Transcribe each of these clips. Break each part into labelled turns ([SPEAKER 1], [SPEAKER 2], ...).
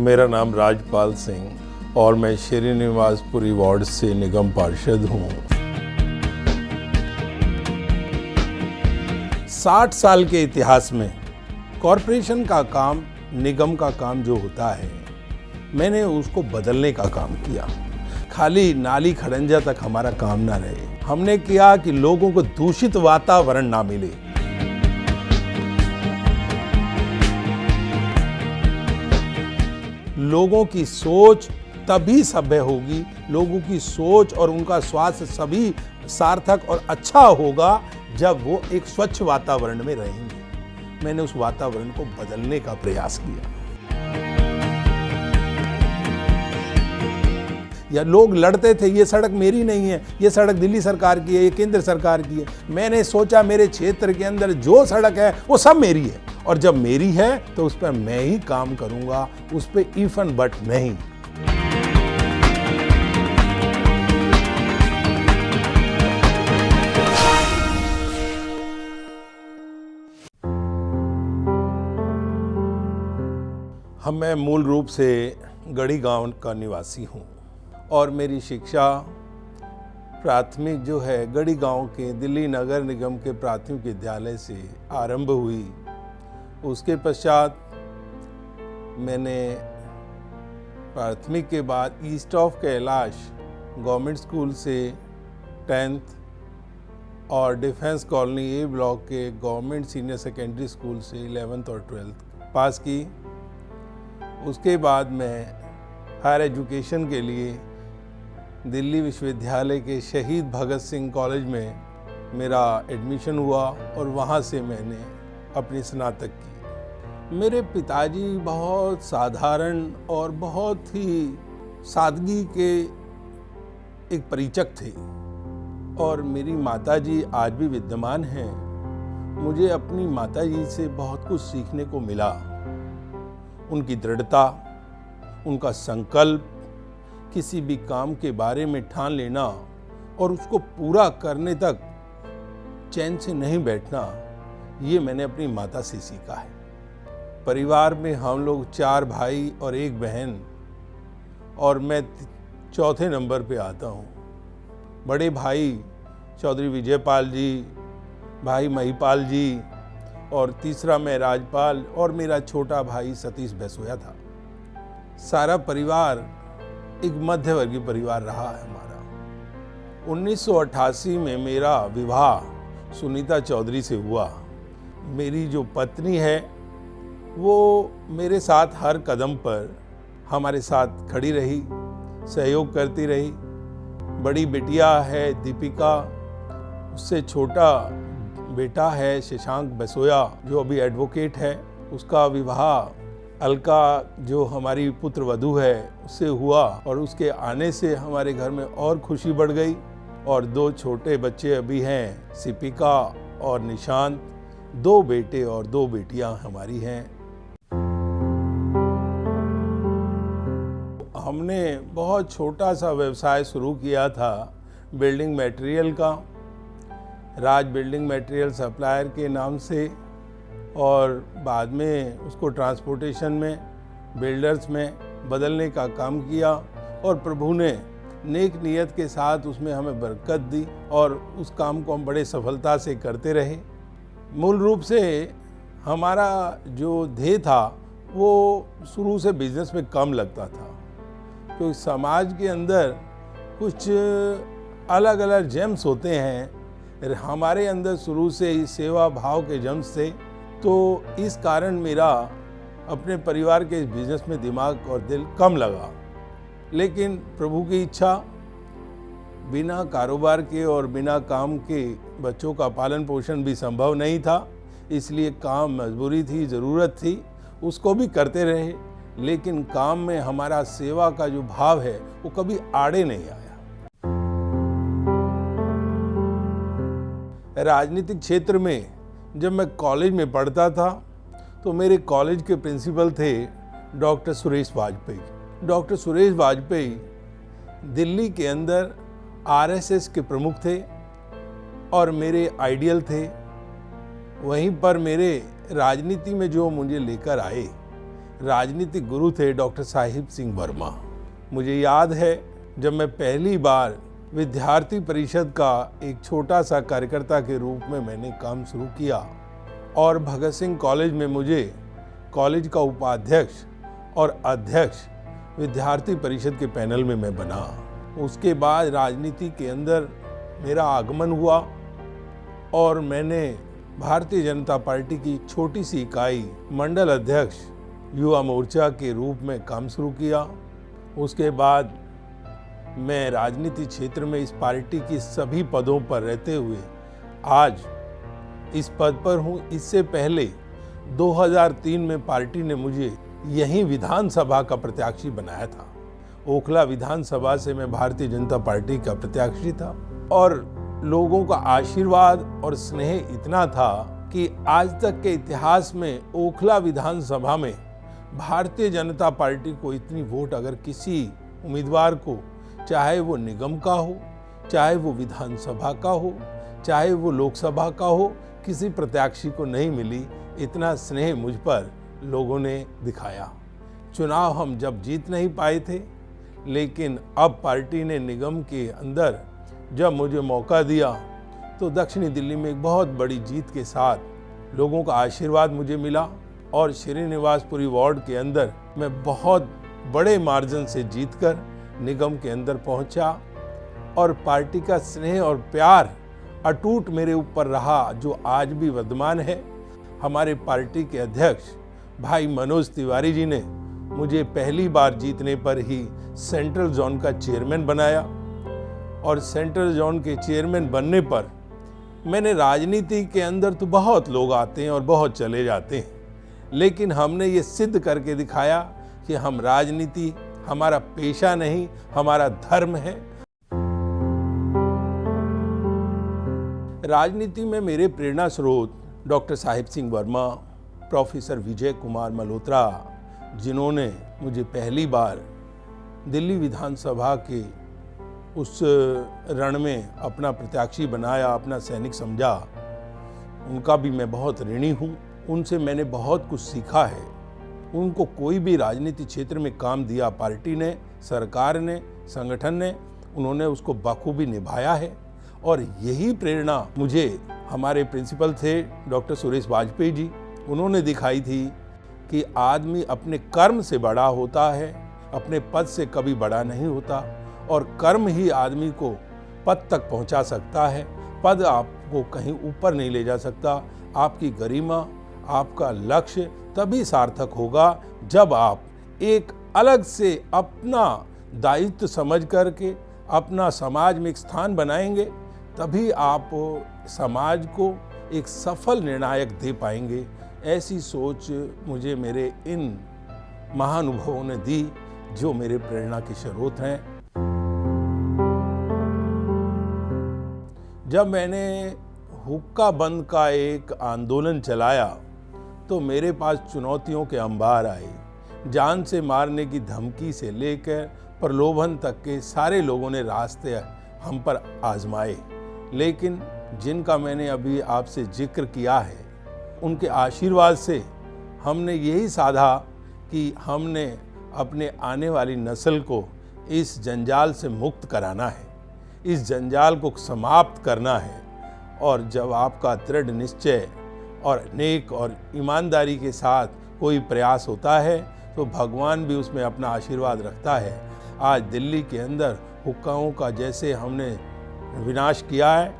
[SPEAKER 1] मेरा नाम राजपाल सिंह और मैं श्रीनिवासपुरी वार्ड से निगम पार्षद हूँ। 60 साल के इतिहास में कॉरपोरेशन का काम, निगम का काम जो होता है, मैंने उसको बदलने का काम किया। खाली नाली खड़ंजा तक हमारा काम ना रहे। हमने किया कि लोगों को दूषित वातावरण ना मिले। लोगों की सोच तभी सभ्य होगी, लोगों की सोच और उनका स्वास्थ्य सभी सार्थक और अच्छा होगा जब वो एक स्वच्छ वातावरण में रहेंगे। मैंने उस वातावरण को बदलने का प्रयास किया। या लोग लड़ते थे, ये सड़क मेरी नहीं है, ये सड़क दिल्ली सरकार की है, ये केंद्र सरकार की है। मैंने सोचा मेरे क्षेत्र के अंदर जो सड़क है वो सब मेरी है, और जब मेरी है तो उस पर मैं ही काम करूंगा, उस पर इफ एंड बट नहीं। मैं मूल रूप से गढ़ी गांव का निवासी हूं और मेरी शिक्षा प्राथमिक जो है गढ़ी गांव के दिल्ली नगर निगम के प्राथमिक विद्यालय से आरंभ हुई। उसके पश्चात मैंने प्राथमिक के बाद east of Kailash government school से 10th और डिफेंस कॉलोनी ए ब्लॉक के गवर्नमेंट सीनियर सेकेंडरी स्कूल से 11th और 12th पास की। उसके बाद मैं हायर एजुकेशन के लिए दिल्ली विश्वविद्यालय के शहीद भगत सिंह कॉलेज में मेरा एडमिशन हुआ और वहाँ से मैंने अपनी स्नातक की। मेरे पिताजी बहुत साधारण और बहुत ही सादगी के एक परिचक थे और मेरी माताजी आज भी विद्यमान हैं। मुझे अपनी माताजी से बहुत कुछ सीखने को मिला। उनकी दृढ़ता, उनका संकल्प, किसी भी काम के बारे में ठान लेना और उसको पूरा करने तक चैन से नहीं बैठना, ये मैंने अपनी माता से सीखा है। परिवार में हम लोग 4 भाई और 1 बहन और मैं 4थे नंबर पे आता हूँ। बड़े भाई चौधरी विजयपाल जी, भाई महिपाल जी और तीसरा मैं राजपाल और मेरा छोटा भाई सतीश बैसोया था। सारा परिवार एक मध्यवर्गीय परिवार रहा है हमारा। 1988 में मेरा विवाह सुनीता चौधरी से हुआ। मेरी जो पत्नी है वो मेरे साथ हर कदम पर हमारे साथ खड़ी रही, सहयोग करती रही। बड़ी बिटिया है दीपिका, उससे छोटा बेटा है शशांक बैसोया जो अभी एडवोकेट है। उसका विवाह अलका जो हमारी पुत्र वधू है उससे हुआ और उसके आने से हमारे घर में और खुशी बढ़ गई। और 2 छोटे बच्चे अभी हैं, सिपिका और निशांत। 2 बेटे और 2 बेटियां हमारी हैं। हमने बहुत छोटा सा व्यवसाय शुरू किया था बिल्डिंग मटेरियल का, राज बिल्डिंग मटेरियल सप्लायर के नाम से, और बाद में उसको ट्रांसपोर्टेशन में, बिल्डर्स में बदलने का काम किया। और प्रभु ने नेक नियत के साथ उसमें हमें बरकत दी और उस काम को हम बड़े सफलता से करते रहे। मूल रूप से हमारा जो ध्येय था वो शुरू से बिजनेस में कम लगता था, क्योंकि समाज के अंदर कुछ अलग अलग जेम्स होते हैं। हमारे अंदर शुरू से ही सेवा भाव के जेम्स थे, तो इस कारण मेरा अपने परिवार के इस बिजनेस में दिमाग और दिल कम लगा। लेकिन प्रभु की इच्छा, बिना कारोबार के और बिना काम के बच्चों का पालन पोषण भी संभव नहीं था, इसलिए काम मजबूरी थी, ज़रूरत थी, उसको भी करते रहे। लेकिन काम में हमारा सेवा का जो भाव है वो कभी आड़े नहीं आया। राजनीतिक क्षेत्र में जब मैं कॉलेज में पढ़ता था तो मेरे कॉलेज के प्रिंसिपल थे डॉक्टर सुरेश वाजपेयी। डॉक्टर सुरेश वाजपेयी दिल्ली के अंदर आरएसएस के प्रमुख थे और मेरे आइडियल थे। वहीं पर मेरे राजनीति में जो मुझे लेकर आए, राजनीतिक गुरु थे डॉक्टर साहिब सिंह वर्मा। मुझे याद है जब मैं पहली बार विद्यार्थी परिषद का एक छोटा सा कार्यकर्ता के रूप में मैंने काम शुरू किया और भगत सिंह कॉलेज में मुझे कॉलेज का उपाध्यक्ष और अध्यक्ष विद्यार्थी परिषद के पैनल में मैं बना। उसके बाद राजनीति के अंदर मेरा आगमन हुआ और मैंने भारतीय जनता पार्टी की छोटी सी इकाई मंडल अध्यक्ष युवा मोर्चा के रूप में काम शुरू किया। उसके बाद मैं राजनीति क्षेत्र में इस पार्टी की सभी पदों पर रहते हुए आज इस पद पर हूँ। इससे पहले 2003 में पार्टी ने मुझे यहीं विधानसभा का प्रत्याशी बनाया था। ओखला विधानसभा से मैं भारतीय जनता पार्टी का प्रत्याशी था और लोगों का आशीर्वाद और स्नेह इतना था कि आज तक के इतिहास में ओखला विधानसभा में भारतीय जनता पार्टी को इतनी वोट अगर किसी उम्मीदवार को, चाहे वो निगम का हो, चाहे वो विधानसभा का हो, चाहे वो लोकसभा का हो, किसी प्रत्याशी को नहीं मिली। इतना स्नेह मुझ पर लोगों ने दिखाया। चुनाव हम जब जीत नहीं पाए थे, लेकिन अब पार्टी ने निगम के अंदर जब मुझे मौका दिया तो दक्षिणी दिल्ली में एक बहुत बड़ी जीत के साथ लोगों का आशीर्वाद मुझे मिला और श्रीनिवासपुरी वार्ड के अंदर मैं बहुत बड़े मार्जिन से जीतकर निगम के अंदर पहुंचा और पार्टी का स्नेह और प्यार अटूट मेरे ऊपर रहा, जो आज भी विद्यमान है। हमारे पार्टी के अध्यक्ष भाई मनोज तिवारी जी ने मुझे पहली बार जीतने पर ही सेंट्रल जोन का चेयरमैन बनाया और सेंट्रल जोन के चेयरमैन बनने पर मैंने राजनीति के अंदर तो बहुत लोग आते हैं और बहुत चले जाते हैं, लेकिन हमने ये सिद्ध करके दिखाया कि हम राजनीति हमारा पेशा नहीं, हमारा धर्म है। राजनीति में मेरे प्रेरणा स्रोत डॉक्टर साहिब सिंह वर्मा, प्रोफेसर विजय कुमार मल्होत्रा, जिन्होंने मुझे पहली बार दिल्ली विधानसभा के उस रण में अपना प्रत्याशी बनाया, अपना सैनिक समझा, उनका भी मैं बहुत ऋणी हूँ। उनसे मैंने बहुत कुछ सीखा है। उनको कोई भी राजनीति क्षेत्र में काम दिया, पार्टी ने, सरकार ने, संगठन ने, उन्होंने उसको बखूबी निभाया है। और यही प्रेरणा मुझे हमारे प्रिंसिपल थे डॉक्टर सुरेश वाजपेयी जी, उन्होंने दिखाई थी कि आदमी अपने कर्म से बड़ा होता है, अपने पद से कभी बड़ा नहीं होता और कर्म ही आदमी को पद तक पहुंचा सकता है। पद आपको कहीं ऊपर नहीं ले जा सकता। आपकी गरिमा, आपका लक्ष्य तभी सार्थक होगा जब आप एक अलग से अपना दायित्व समझ करके अपना समाज में एक स्थान बनाएंगे, तभी आप समाज को एक सफल निर्णायक दे पाएंगे। ऐसी सोच मुझे मेरे इन महानुभवों ने दी, जो मेरे प्रेरणा के स्रोत हैं। जब मैंने हुक्का बंद का एक आंदोलन चलाया तो मेरे पास चुनौतियों के अंबार आए। जान से मारने की धमकी से लेकर प्रलोभन तक के सारे लोगों ने रास्ते हम पर आजमाए, लेकिन जिनका मैंने अभी आपसे जिक्र किया है, उनके आशीर्वाद से हमने यही साधा कि हमने अपने आने वाली नस्ल को इस जंजाल से मुक्त कराना है, इस जंजाल को समाप्त करना है। और जब आपका दृढ़ निश्चय और नेक और ईमानदारी के साथ कोई प्रयास होता है तो भगवान भी उसमें अपना आशीर्वाद रखता है। आज दिल्ली के अंदर हुक्काओं का जैसे हमने विनाश किया है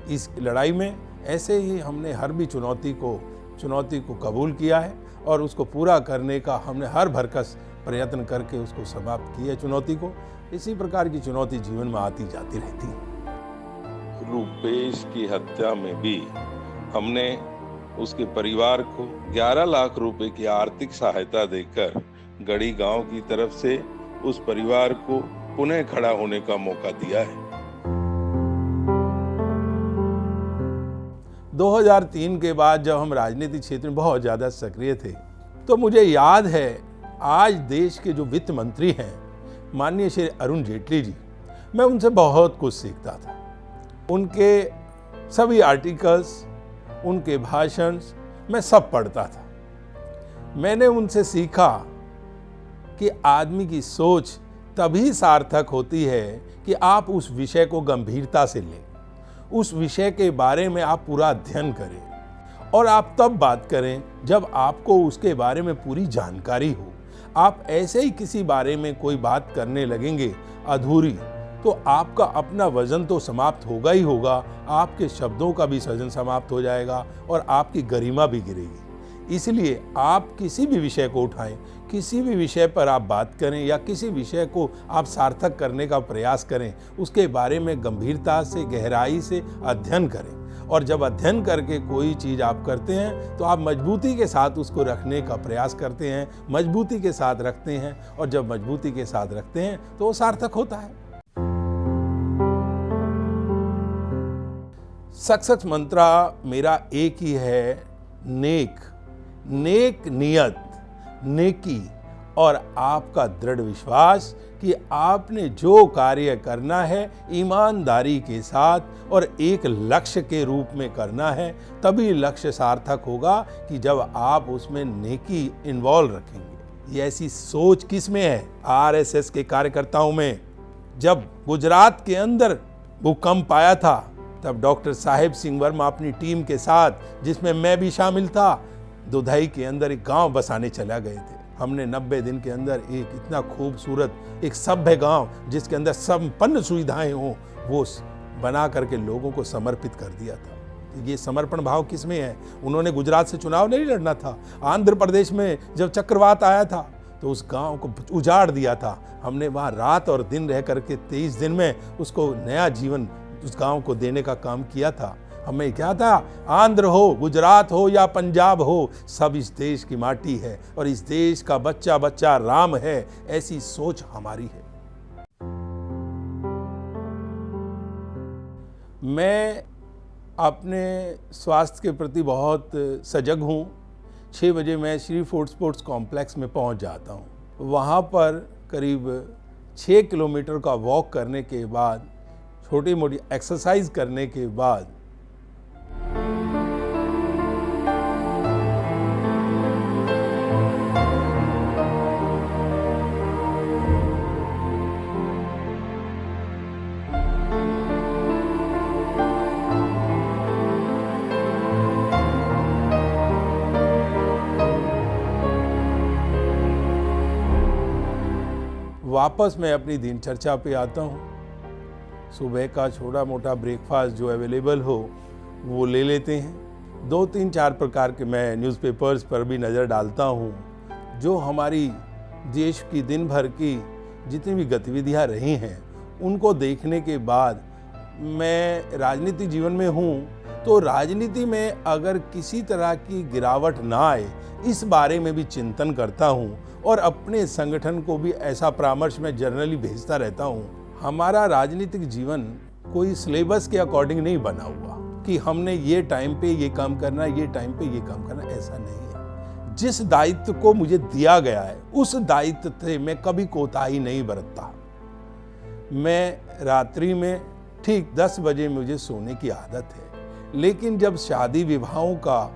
[SPEAKER 1] इस लड़ाई में, ऐसे ही हमने हर भी चुनौती को कबूल किया है और उसको पूरा करने का हमने हर भरकस प्रयत्न करके उसको समाप्त किया चुनौती को। इसी प्रकार की चुनौती जीवन में आती जाती रहती है।
[SPEAKER 2] रूपेश की हत्या में भी हमने उसके परिवार को 11 लाख रुपए की आर्थिक सहायता देकर गढ़ी गांव की तरफ से उस परिवार को पुनः खड़ा होने का मौका दिया है।
[SPEAKER 1] 2003 के बाद जब हम राजनीतिक क्षेत्र में बहुत ज़्यादा सक्रिय थे तो मुझे याद है आज देश के जो वित्त मंत्री हैं माननीय श्री अरुण जेटली जी, मैं उनसे बहुत कुछ सीखता था। उनके सभी आर्टिकल्स, उनके भाषण मैं सब पढ़ता था। मैंने उनसे सीखा कि आदमी की सोच तभी सार्थक होती है कि आप उस विषय को गंभीरता से लें, उस विषय के बारे में आप पूरा अध्ययन करें और आप तब बात करें जब आपको उसके बारे में पूरी जानकारी हो। आप ऐसे ही किसी बारे में कोई बात करने लगेंगे अधूरी, तो आपका अपना वजन तो समाप्त होगा ही होगा, आपके शब्दों का भी वजन समाप्त हो जाएगा और आपकी गरिमा भी गिरेगी। इसलिए आप किसी भी विषय को उठाएं, किसी भी विषय पर आप बात करें या किसी विषय को आप सार्थक करने का प्रयास करें, उसके बारे में गंभीरता से, गहराई से अध्ययन करें। और जब अध्ययन करके कोई चीज़ आप करते हैं तो आप मजबूती के साथ उसको रखने का प्रयास करते हैं, मजबूती के साथ रखते हैं, और जब मजबूती के साथ रखते हैं तो वो सार्थक होता है। सक्सेस मंत्रा मेरा एक ही है, नेक नियत, नेकी और आपका दृढ़ विश्वास कि आपने जो कार्य करना है ईमानदारी के साथ और एक लक्ष्य के रूप में करना है, तभी लक्ष्य सार्थक होगा कि जब आप उसमें नेकी इन्वॉल्व रखेंगे। ये ऐसी सोच किस में है? आरएसएस के कार्यकर्ताओं में। जब गुजरात के अंदर भूकंप आया था तब डॉक्टर साहेब सिंह वर्मा अपनी टीम के साथ, जिसमें मैं भी शामिल था, दुधई के अंदर एक गांव बसाने चला गए थे। हमने 90 दिन के अंदर एक इतना खूबसूरत, एक सभ्य गांव जिसके अंदर संपन्न सुविधाएं हों, वो बना करके लोगों को समर्पित कर दिया था। ये समर्पण भाव किस में है? उन्होंने गुजरात से चुनाव नहीं लड़ना था। आंध्र प्रदेश में जब चक्रवात आया था तो उस गांव को उजाड़ दिया था। हमने वहाँ रात और दिन रह करके 23 दिन में उसको नया जीवन उस गांव को देने का काम किया था। हमें क्या था? आंध्र हो, गुजरात हो या पंजाब हो, सब इस देश की माटी है और इस देश का बच्चा बच्चा राम है। ऐसी सोच हमारी है। मैं अपने स्वास्थ्य के प्रति बहुत सजग हूँ। 6 बजे मैं श्री फोर्ट स्पोर्ट्स कॉम्प्लेक्स में पहुँच जाता हूँ। वहाँ पर करीब 6 किलोमीटर का वॉक करने के बाद, छोटी मोटी एक्सरसाइज करने के बाद वापस मैं अपनी दिनचर्या पे आता हूँ। सुबह का छोटा मोटा ब्रेकफास्ट जो अवेलेबल हो वो ले लेते हैं। 2-3-4 प्रकार के मैं न्यूज़पेपर्स पर भी नज़र डालता हूँ, जो हमारी देश की दिन भर की जितनी भी गतिविधियाँ रही हैं उनको देखने के बाद, मैं राजनीति जीवन में हूँ तो राजनीति में अगर किसी तरह की गिरावट ना आए, इस बारे में भी चिंतन करता हूँ और अपने संगठन को भी ऐसा परामर्श मैं जर्नली भेजता रहता हूँ। हमारा राजनीतिक जीवन कोई सिलेबस के अकॉर्डिंग नहीं बना हुआ कि हमने ये टाइम पे ये काम करना, ये टाइम पे ये काम करना, ऐसा नहीं है। जिस दायित्व को मुझे दिया गया है उस दायित्व से मैं कभी कोताही नहीं बरतता। मैं रात्रि में ठीक 10 बजे मुझे सोने की आदत है, लेकिन जब शादी विवाहों का,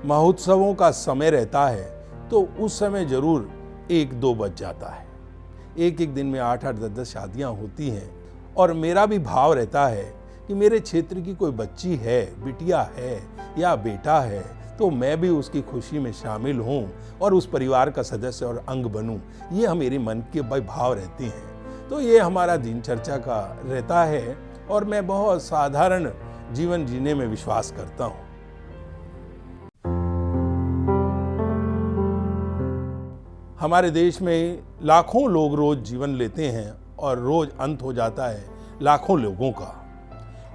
[SPEAKER 1] महोत्सवों का समय रहता है तो उस समय जरूर 1-2 बज जाता है। एक दिन में 8-8, 10-10 शादियाँ होती हैं और मेरा भी भाव रहता है कि मेरे क्षेत्र की कोई बच्ची है, बिटिया है या बेटा है, तो मैं भी उसकी खुशी में शामिल हूँ और उस परिवार का सदस्य और अंग बनूँ। ये मेरे मन के भाव रहते हैं। तो ये हमारा दिनचर्या का रहता है और मैं बहुत साधारण जीवन जीने में विश्वास करता हूँ। हमारे देश में लाखों लोग रोज जीवन लेते हैं और रोज अंत हो जाता है लाखों लोगों का,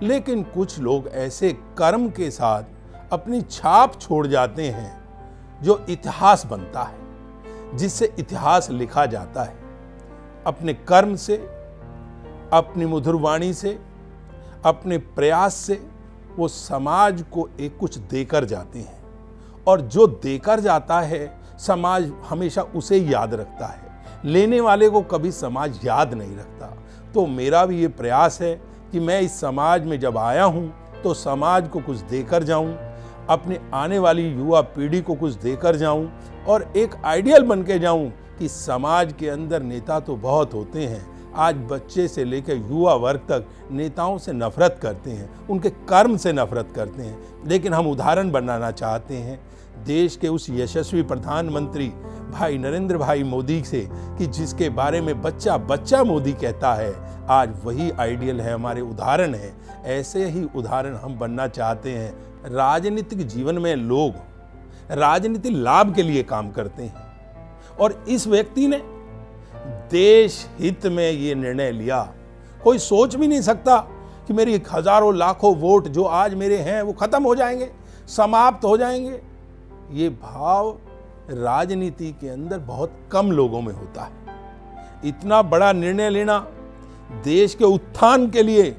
[SPEAKER 1] लेकिन कुछ लोग ऐसे कर्म के साथ अपनी छाप छोड़ जाते हैं जो इतिहास बनता है, जिससे इतिहास लिखा जाता है। अपने कर्म से, अपनी मधुर वाणी से, अपने प्रयास से वो समाज को एक कुछ देकर जाते हैं और जो देकर जाता है समाज हमेशा उसे याद रखता है। लेने वाले को कभी समाज याद नहीं रखता। तो मेरा भी ये प्रयास है कि मैं इस समाज में जब आया हूँ तो समाज को कुछ देकर जाऊँ, अपने आने वाली युवा पीढ़ी को कुछ देकर जाऊं और एक आइडियल बन के जाऊं कि समाज के अंदर नेता तो बहुत होते हैं। आज बच्चे से लेकर युवा वर्ग तक नेताओं से नफरत करते हैं, उनके कर्म से नफरत करते हैं, लेकिन हम उदाहरण बनाना चाहते हैं देश के उस यशस्वी प्रधानमंत्री भाई नरेंद्र भाई मोदी से कि जिसके बारे में बच्चा बच्चा मोदी कहता है। आज वही आइडियल है, हमारे उदाहरण है। ऐसे ही उदाहरण हम बनना चाहते हैं। राजनीतिक जीवन में लोग राजनीतिक लाभ के लिए काम करते हैं और इस व्यक्ति ने देश हित में ये निर्णय लिया। कोई सोच भी नहीं सकता कि मेरी हजारों लाखों वोट जो आज मेरे हैं वो खत्म हो जाएंगे, समाप्त हो जाएंगे। ये भाव राजनीति के अंदर बहुत कम लोगों में होता है। इतना बड़ा निर्णय लेना देश के उत्थान के लिए।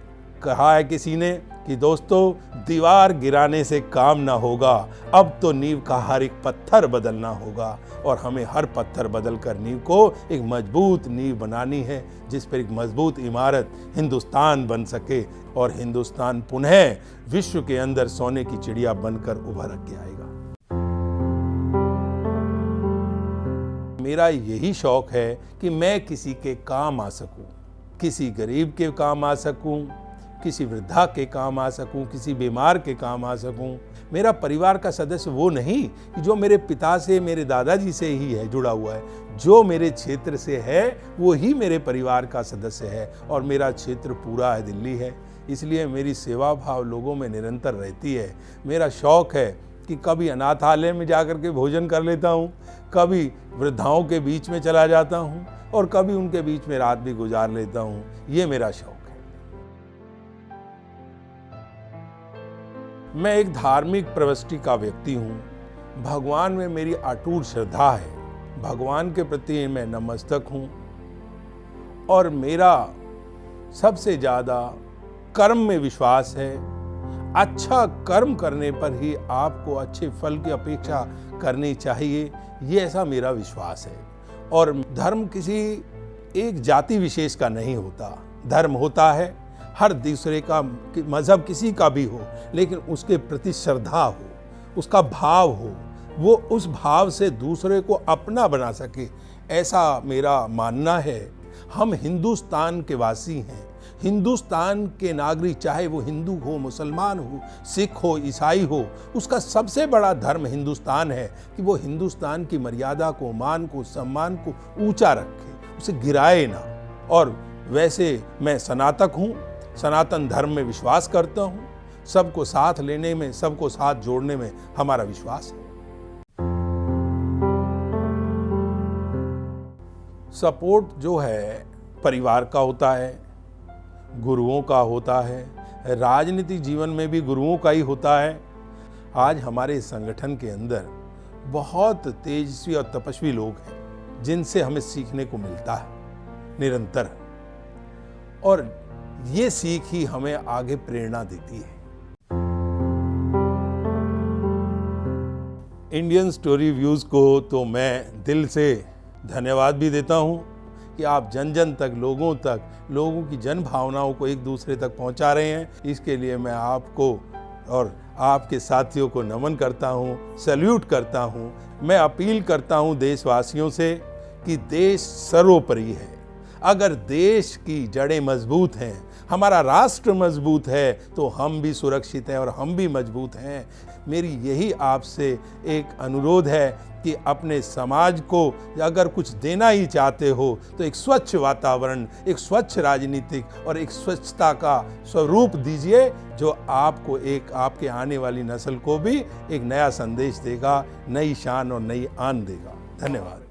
[SPEAKER 1] कहा है किसी ने कि दोस्तों, दीवार गिराने से काम ना होगा, अब तो नींव का हर एक पत्थर बदलना होगा और हमें हर पत्थर बदल कर नींव को एक मजबूत नींव बनानी है, जिस पर एक मजबूत इमारत हिंदुस्तान बन सके और हिंदुस्तान पुनः विश्व के अंदर सोने की चिड़िया बनकर उभर के आएगा। मेरा यही शौक है कि मैं किसी के काम आ सकूं, किसी गरीब के काम आ सकूं, किसी वृद्धा के काम आ सकूं, किसी बीमार के काम आ सकूं। मेरा परिवार का सदस्य वो नहीं कि जो मेरे पिता से, मेरे दादाजी से ही है जुड़ा हुआ है। जो मेरे क्षेत्र से है वो ही मेरे परिवार का सदस्य है और मेरा क्षेत्र पूरा है, दिल्ली है। इसलिए मेरी सेवा भाव लोगों में निरंतर रहती है। मेरा शौक है कि कभी अनाथालय में जाकर के भोजन कर लेता हूँ, कभी वृद्धाओं के बीच में चला जाता हूँ और कभी उनके बीच में रात भी गुजार लेता हूँ। ये मेरा शौक है। मैं एक धार्मिक प्रवृत्ति का व्यक्ति हूँ। भगवान में मेरी अटूट श्रद्धा है। भगवान के प्रति मैं नतमस्तक हूँ और मेरा सबसे ज़्यादा कर्म में विश्वास है। अच्छा कर्म करने पर ही आपको अच्छे फल की अपेक्षा करनी चाहिए, ये ऐसा मेरा विश्वास है। और धर्म किसी एक जाति विशेष का नहीं होता। धर्म होता है हर दूसरे का, मजहब किसी का भी हो, लेकिन उसके प्रति श्रद्धा हो, उसका भाव हो, वो उस भाव से दूसरे को अपना बना सके, ऐसा मेरा मानना है। हम हिंदुस्तान के वासी हैं, हिंदुस्तान के नागरिक, चाहे वो हिंदू हो, मुसलमान हो, सिख हो, ईसाई हो, उसका सबसे बड़ा धर्म हिंदुस्तान है कि वो हिंदुस्तान की मर्यादा को, मान को, सम्मान को ऊंचा रखे, उसे गिराए ना। और वैसे मैं स्नातक हूँ, सनातन धर्म में विश्वास करता हूँ। सबको साथ लेने में, सबको साथ जोड़ने में हमारा विश्वास है। सपोर्ट जो है परिवार का होता है, गुरुओं का होता है, राजनीतिक जीवन में भी गुरुओं का ही होता है। आज हमारे संगठन के अंदर बहुत तेजस्वी और तपस्वी लोग हैं जिनसे हमें सीखने को मिलता है निरंतर, और ये सीख ही हमें आगे प्रेरणा देती है। इंडियन स्टोरी व्यूज़ को तो मैं दिल से धन्यवाद भी देता हूँ कि आप जन जन तक, लोगों की जन भावनाओं को एक दूसरे तक पहुँचा रहे हैं। इसके लिए मैं आपको और आपके साथियों को नमन करता हूँ, सैल्यूट करता हूँ। मैं अपील करता हूँ देशवासियों से कि देश सर्वोपरि है। अगर देश की जड़ें मजबूत हैं, हमारा राष्ट्र मजबूत है, तो हम भी सुरक्षित हैं और हम भी मजबूत हैं। मेरी यही आपसे एक अनुरोध है कि अपने समाज को अगर कुछ देना ही चाहते हो तो एक स्वच्छ वातावरण, एक स्वच्छ राजनीतिक और एक स्वच्छता का स्वरूप दीजिए, जो आपको एक आपके आने वाली नस्ल को भी एक नया संदेश देगा, नई शान और नई आन देगा। धन्यवाद।